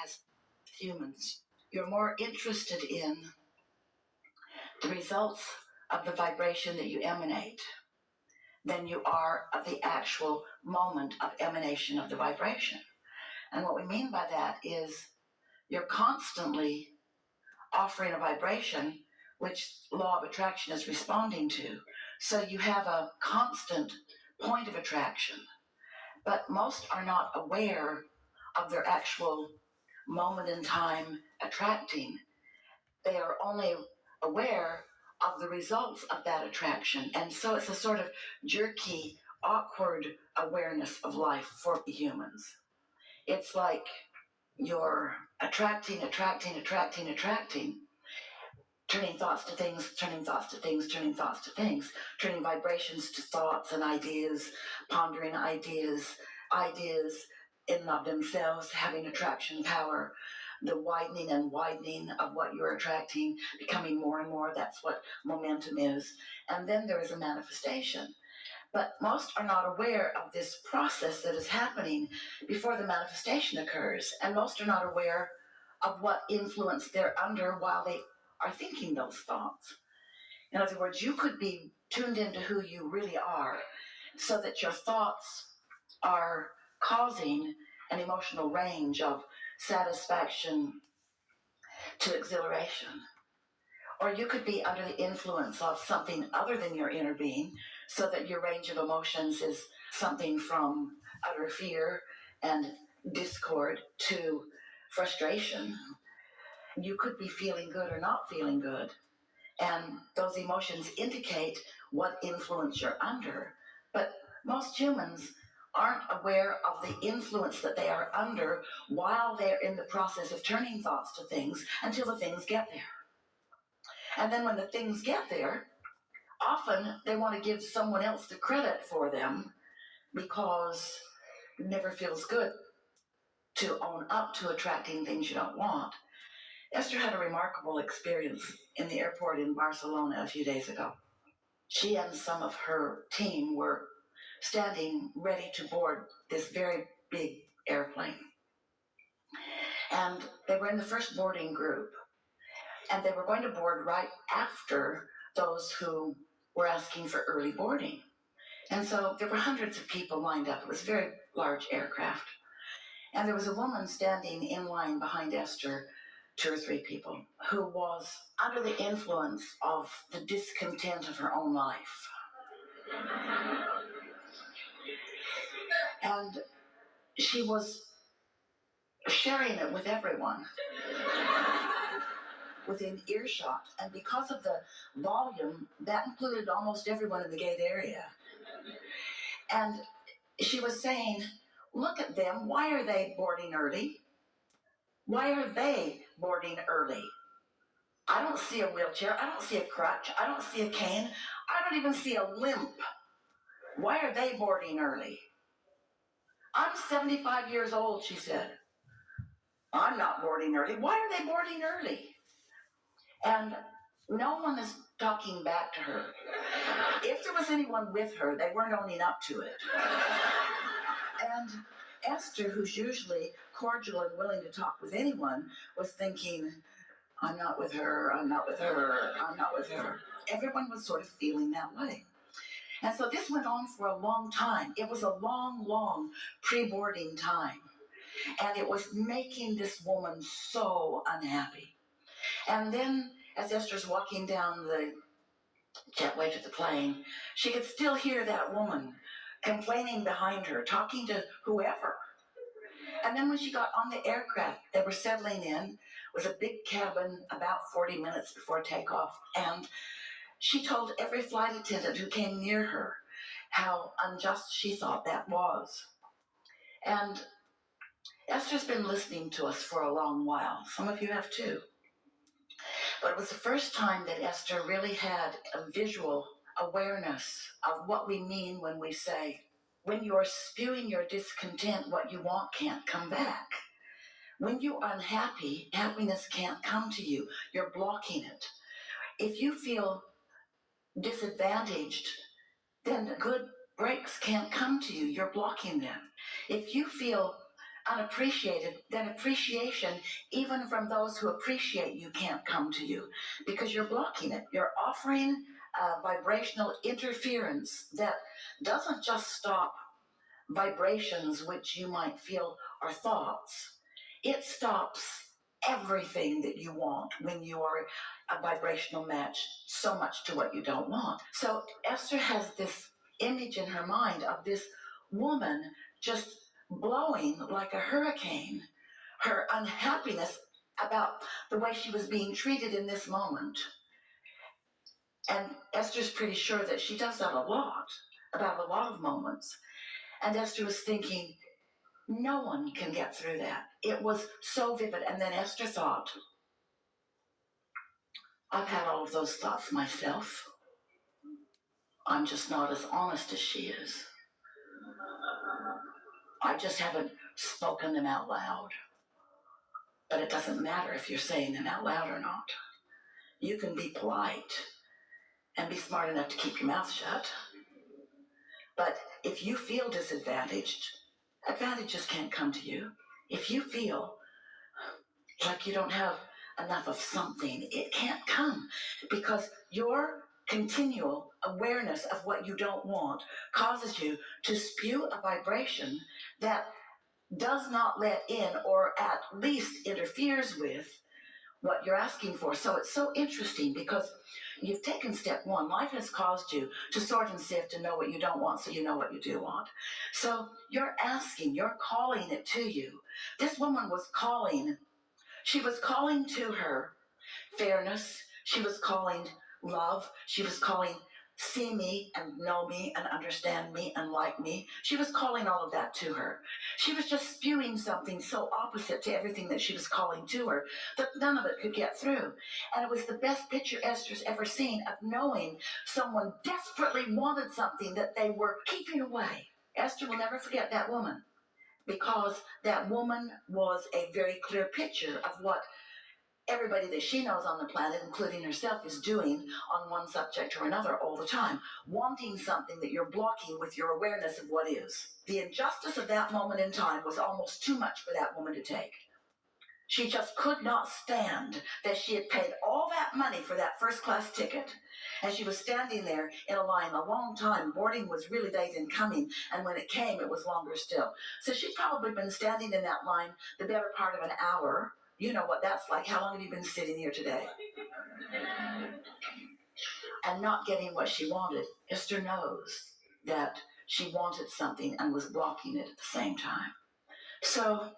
as humans, you're more interested in the results of the vibration that you emanate than you are of the actual moment of emanation of the vibration. And what we mean by that is you're constantly offering a vibration which law of attraction is responding to. So you have a constant point of attraction. But most are not aware of their actual moment in time attracting. They are only aware of the results of that attraction. And so it's a sort of jerky, awkward awareness of life for humans. It's like you're attracting, turning thoughts to things, turning vibrations to thoughts and ideas, pondering ideas in and of themselves, having attraction power, the widening and widening of what you're attracting, becoming more and more. That's what momentum is. And then there is a manifestation. But most are not aware of this process that is happening before the manifestation occurs. And most are not aware of what influence they're under while they are thinking those thoughts. In other words, you could be tuned into who you really are so that your thoughts are causing an emotional range of satisfaction to exhilaration. Or you could be under the influence of something other than your inner being so that your range of emotions is something from utter fear and discord to frustration. You could be feeling good or not feeling good. And those emotions indicate what influence you're under. But most humans aren't aware of the influence that they are under while they're in the process of turning thoughts to things until the things get there. And then when the things get there, often they want to give someone else the credit for them because it never feels good to own up to attracting things you don't want. Esther had a remarkable experience in the airport in Barcelona a few days ago. She and some of her team were standing ready to board this very big airplane. And they were in the first boarding group. And they were going to board right after those who were asking for early boarding. And so there were hundreds of people lined up. It was a very large aircraft. And there was a woman standing in line behind Esther, 2 or 3 people, who was under the influence of the discontent of her own life. And she was sharing it with everyone within earshot. And because of the volume, that included almost everyone in the gate area. And she was saying, look at them, why are they boarding early? Why are they boarding early? I don't see a wheelchair, I don't see a crutch, I don't see a cane, I don't even see a limp. Why are they boarding early? I'm 75 years old, she said. I'm not boarding early. Why are they boarding early? And no one is talking back to her. If there was anyone with her, they weren't owning up to it. And Esther, who's usually cordial and willing to talk with anyone, was thinking, I'm not with her, I'm not with her, I'm not with her. Everyone was sort of feeling that way. And so this went on for a long time. It was a long, long pre-boarding time. And it was making this woman so unhappy. And then, as Esther's walking down the jetway to the plane, she could still hear that woman complaining behind her, talking to whoever. And then when she got on the aircraft, they were settling in. It was a big cabin about 40 minutes before takeoff. And she told every flight attendant who came near her how unjust she thought that was. And Esther's been listening to us for a long while. Some of you have too. But it was the first time that Esther really had a visual awareness of what we mean when we say, when you are spewing your discontent, what you want can't come back. When you're unhappy, happiness can't come to you. You're blocking it. If you feel disadvantaged, then good breaks can't come to you. You're blocking them. If you feel unappreciated, then appreciation, even from those who appreciate you, can't come to you because you're blocking it. You're offering vibrational interference that doesn't just stop vibrations which you might feel are thoughts. It stops everything that you want when you are a vibrational match so much to what you don't want. So Esther has this image in her mind of this woman just blowing like a hurricane, her unhappiness about the way she was being treated in this moment. And Esther's pretty sure that she does that about a lot of moments. And Esther was thinking, no one can get through that. It was so vivid. And then Esther thought, I've had all of those thoughts myself. I'm just not as honest as she is. I just haven't spoken them out loud. But it doesn't matter if you're saying them out loud or not. You can be polite and be smart enough to keep your mouth shut. But if you feel disadvantaged, advantages can't come to you. If you feel like you don't have enough of something, it can't come because your continual awareness of what you don't want causes you to spew a vibration that does not let in or at least interferes with what you're asking for. So it's so interesting because you've taken step one. Life has caused you to sort and sift and know what you don't want so you know what you do want. So you're asking, you're calling it to you. This woman was calling. She was calling to her fairness. She was calling love. She was calling see me and know me and understand me and like me. She was calling all of that to her. She was just spewing something so opposite to everything that she was calling to her that none of it could get through. And it was the best picture Esther's ever seen of knowing someone desperately wanted something that they were keeping away. Esther will never forget that woman because that woman was a very clear picture of what everybody that she knows on the planet, including herself, is doing on one subject or another all the time, wanting something that you're blocking with your awareness of what is. The injustice of that moment in time was almost too much for that woman to take. She just could not stand that she had paid all that money for that first-class ticket. And she was standing there in a line a long time. Boarding was really late in coming, and when it came, it was longer still. So she'd probably been standing in that line the better part of an hour. You know what that's like. How long have you been sitting here today? And not getting what she wanted. Esther knows that she wanted something and was blocking it at the same time. So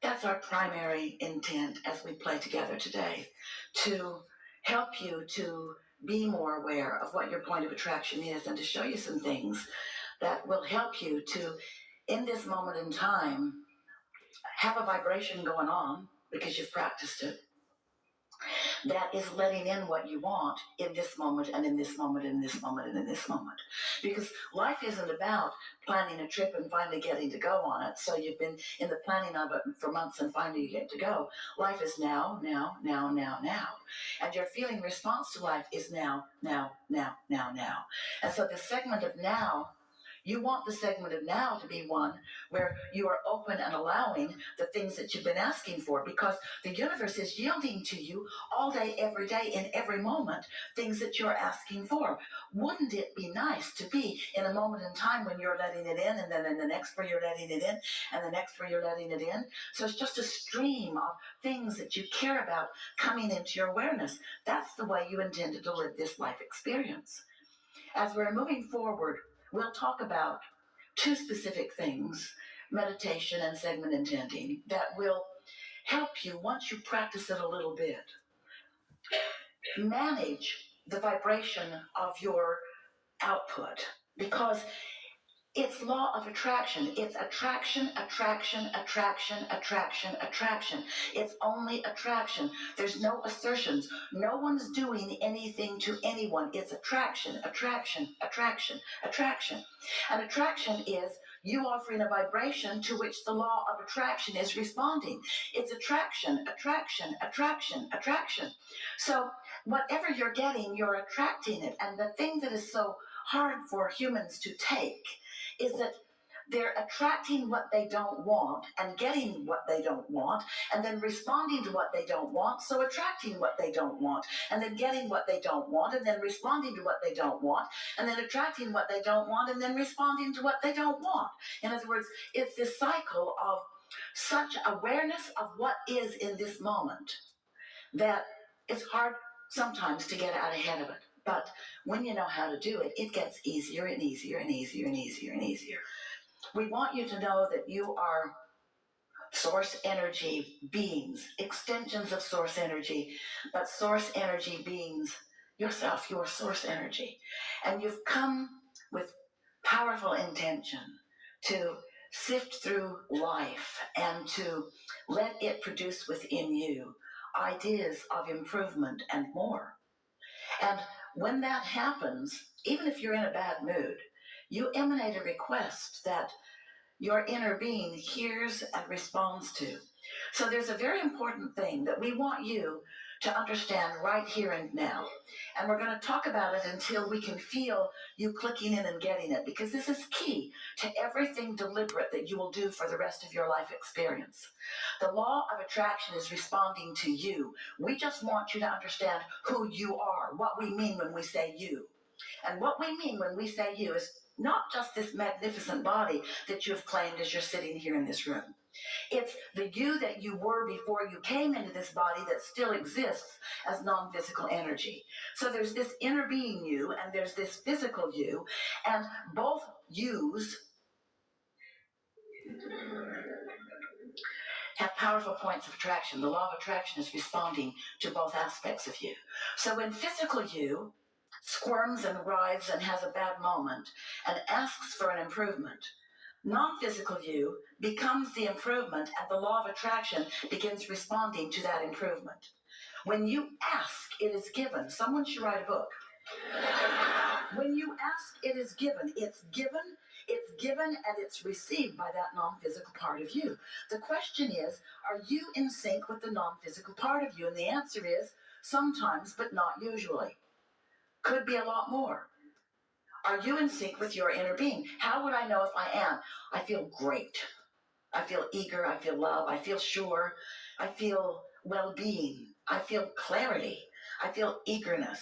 that's our primary intent as we play together today, to help you to be more aware of what your point of attraction is and to show you some things that will help you to, in this moment in time, have a vibration going on because you've practiced it that is letting in what you want in this moment and in this moment and in this moment and in this moment. Because life isn't about planning a trip and finally getting to go on it. So you've been in the planning of it for months and finally you get to go. Life is now, now, now, now, now. And your feeling response to life is now, now, now, now, now. And so the segment of now, you want the segment of now to be one where you are open and allowing the things that you've been asking for, because the universe is yielding to you all day, every day, in every moment, things that you're asking for. Wouldn't it be nice to be in a moment in time when you're letting it in, and then in the next where you're letting it in, and the next where you're letting it in? So it's just a stream of things that you care about coming into your awareness. That's the way you intended to live this life experience. As we're moving forward, we'll talk about two specific things, meditation and segment intending, that will help you, once you practice it a little bit, manage the vibration of your output. Because it's law of attraction. It's attraction, attraction, attraction, attraction, attraction. It's only attraction. There's no assertions. No one's doing anything to anyone. It's attraction, attraction, attraction, attraction. And attraction is you offering a vibration to which the law of attraction is responding. It's attraction, attraction, attraction, attraction. So whatever you're getting, you're attracting it. And the thing that is so hard for humans to take is that they're attracting what they don't want and getting what they don't want, and then responding to what they don't want, so attracting what they don't want, and then getting what they don't want, and then responding to what they don't want, and then attracting what they don't want, and then responding to what they don't want. In other words, it's this cycle of such awareness of what is in this moment that it's hard sometimes to get out ahead of it. But when you know how to do it, it gets easier and easier and easier and easier and easier. We want you to know that you are source energy beings, extensions of source energy, but source energy beings yourself, your source energy. And you've come with powerful intention to sift through life and to let it produce within you ideas of improvement and more. And when that happens, even if you're in a bad mood, you emanate a request that your inner being hears and responds to. So there's a very important thing that we want you to understand right here and now. And we're going to talk about it until we can feel you clicking in and getting it, because this is key to everything deliberate that you will do for the rest of your life experience. The law of attraction is responding to you. We just want you to understand who you are, what we mean when we say you. And what we mean when we say you is not just this magnificent body that you've claimed as you're sitting here in this room. It's the you that you were before you came into this body that still exists as non-physical energy. So there's this inner being you and there's this physical you, and both yous have powerful points of attraction. The law of attraction is responding to both aspects of you. So when physical you squirms and writhes and has a bad moment and asks for an improvement, non-physical you becomes the improvement, and the law of attraction begins responding to that improvement. When you ask, it is given. Someone should write a book. When you ask, it is given. It's given, and it's received by that non-physical part of you. The question is, are you in sync with the non-physical part of you? And the answer is sometimes, but not usually. Could be a lot more. Are you in sync with your inner being? How would I know if I am? I feel great. I feel eager. I feel love. I feel sure. I feel well-being. I feel clarity. I feel eagerness.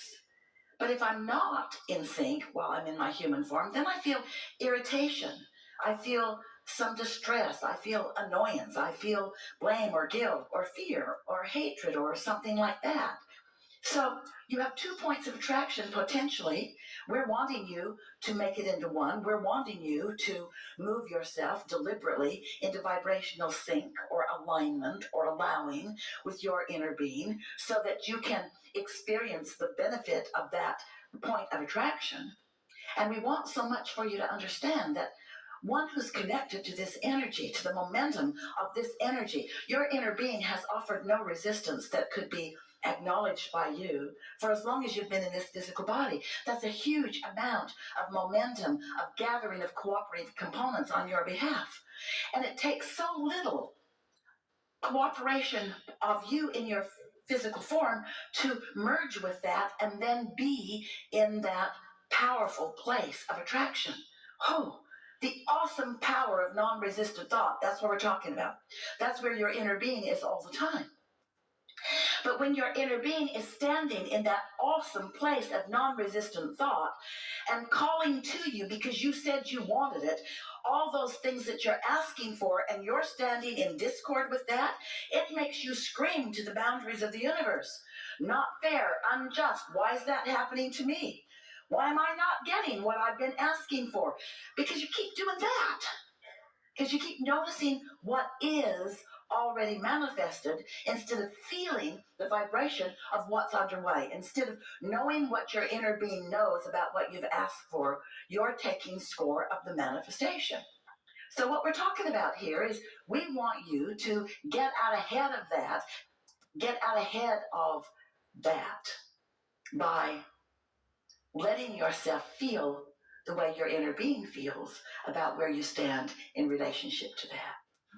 But if I'm not in sync while I'm in my human form, then I feel irritation. I feel some distress. I feel annoyance. I feel blame or guilt or fear or hatred or something like that. So you have 2 points of attraction potentially. We're wanting you to make it into one. We're wanting you to move yourself deliberately into vibrational sync or alignment or allowing with your inner being so that you can experience the benefit of that point of attraction. And we want so much for you to understand that one who's connected to this energy, to the momentum of this energy, your inner being has offered no resistance that could be acknowledged by you for as long as you've been in this physical body. That's a huge amount of momentum, of gathering of cooperative components on your behalf. And it takes so little cooperation of you in your physical form to merge with that and then be in that powerful place of attraction. Oh, the awesome power of non-resistant thought. That's what we're talking about. That's where your inner being is all the time. But when your inner being is standing in that awesome place of non-resistant thought and calling to you because you said you wanted it, all those things that you're asking for, and you're standing in discord with that, it makes you scream to the boundaries of the universe. Not fair, unjust. Why is that happening to me? Why am I not getting what I've been asking for? Because you keep doing that. Because you keep noticing what is already manifested instead of feeling the vibration of what's underway. Instead of knowing what your inner being knows about what you've asked for, you're taking score of the manifestation. So what we're talking about here is we want you to get out ahead of that, by letting yourself feel the way your inner being feels about where you stand in relationship to that.